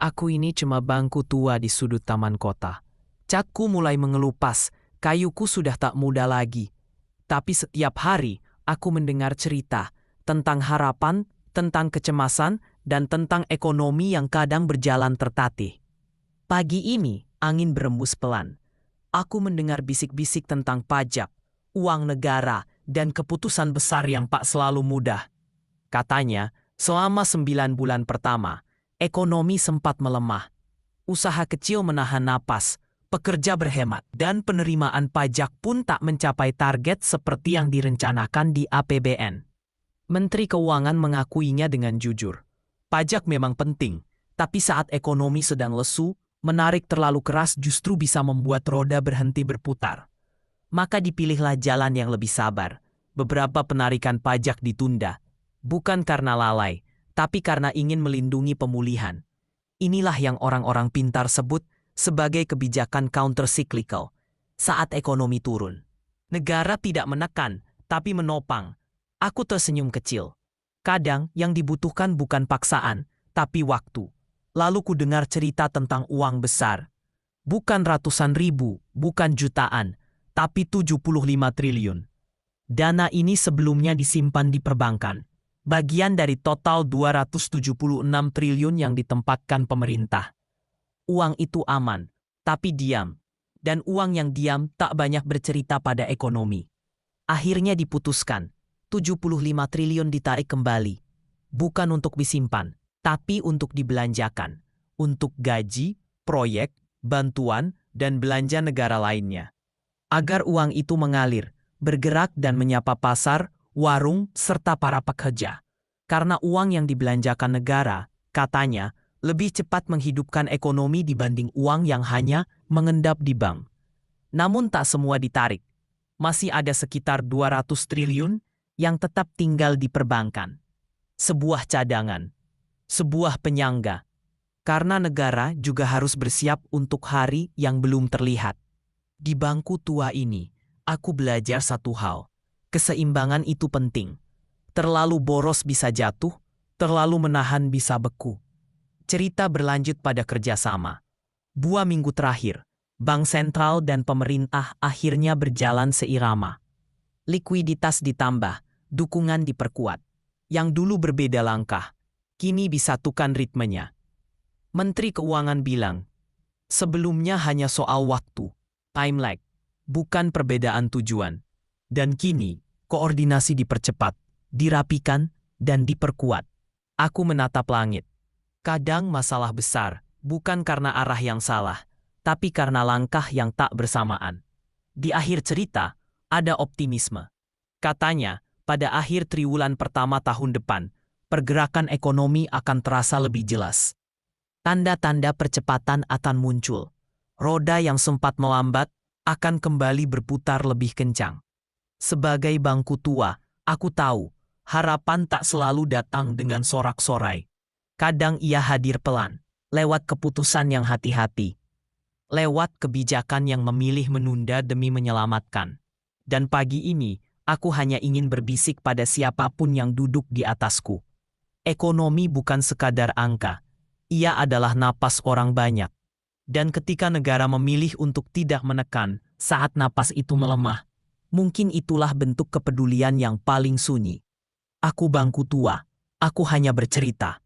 Aku ini cuma bangku tua di sudut taman kota. Catku mulai mengelupas, kayuku sudah tak muda lagi. Tapi setiap hari, aku mendengar cerita tentang harapan, tentang kecemasan, dan tentang ekonomi yang kadang berjalan tertatih. Pagi ini, angin berembus pelan. Aku mendengar bisik-bisik tentang pajak, uang negara, dan keputusan besar yang tak selalu mudah. Katanya, selama 9 bulan pertama, ekonomi sempat melemah. Usaha kecil menahan napas, pekerja berhemat, dan penerimaan pajak pun tak mencapai target seperti yang direncanakan di APBN. Menteri Keuangan mengakuinya dengan jujur. Pajak memang penting, tapi saat ekonomi sedang lesu, menarik terlalu keras justru bisa membuat roda berhenti berputar. Maka dipilihlah jalan yang lebih sabar. Beberapa penarikan pajak ditunda, bukan karena lalai, tapi karena ingin melindungi pemulihan. Inilah yang orang-orang pintar sebut sebagai kebijakan counter-cyclical. Saat ekonomi turun, negara tidak menekan, tapi menopang. Aku tersenyum kecil. Kadang yang dibutuhkan bukan paksaan, tapi waktu. Lalu ku dengar cerita tentang uang besar. Bukan ratusan ribu, bukan jutaan, tapi 75 triliun. Dana ini sebelumnya disimpan di perbankan. Bagian dari total 276 triliun yang ditempatkan pemerintah. Uang itu aman, tapi diam. Dan uang yang diam tak banyak bercerita pada ekonomi. Akhirnya diputuskan, 75 triliun ditarik kembali. Bukan untuk disimpan, tapi untuk dibelanjakan. Untuk gaji, proyek, bantuan, dan belanja negara lainnya. Agar uang itu mengalir, bergerak dan menyapa pasar, warung, serta para pekerja. Karena uang yang dibelanjakan negara, katanya, lebih cepat menghidupkan ekonomi dibanding uang yang hanya mengendap di bank. Namun tak semua ditarik. Masih ada sekitar 200 triliun yang tetap tinggal di perbankan. Sebuah cadangan. Sebuah penyangga. Karena negara juga harus bersiap untuk hari yang belum terlihat. Di bangku tua ini, aku belajar satu hal. Keseimbangan itu penting. Terlalu boros bisa jatuh, terlalu menahan bisa beku. Cerita berlanjut pada kerjasama. 2 minggu terakhir, Bank Sentral dan pemerintah akhirnya berjalan seirama. Likuiditas ditambah, dukungan diperkuat. Yang dulu berbeda langkah, kini disatukan ritmenya. Menteri Keuangan bilang, sebelumnya hanya soal waktu, time lag, bukan perbedaan tujuan. Dan kini, koordinasi dipercepat, dirapikan, dan diperkuat. Aku menatap langit. Kadang masalah besar, bukan karena arah yang salah, tapi karena langkah yang tak bersamaan. Di akhir cerita, ada optimisme. Katanya, pada akhir triwulan pertama tahun depan, pergerakan ekonomi akan terasa lebih jelas. Tanda-tanda percepatan akan muncul. Roda yang sempat melambat akan kembali berputar lebih kencang. Sebagai bangku tua, aku tahu, harapan tak selalu datang dengan sorak-sorai. Kadang ia hadir pelan, lewat keputusan yang hati-hati. Lewat kebijakan yang memilih menunda demi menyelamatkan. Dan pagi ini, aku hanya ingin berbisik pada siapapun yang duduk di atasku. Ekonomi bukan sekadar angka. Ia adalah napas orang banyak. Dan ketika negara memilih untuk tidak menekan saat napas itu melemah, mungkin itulah bentuk kepedulian yang paling sunyi. Aku bangku tua, aku hanya bercerita.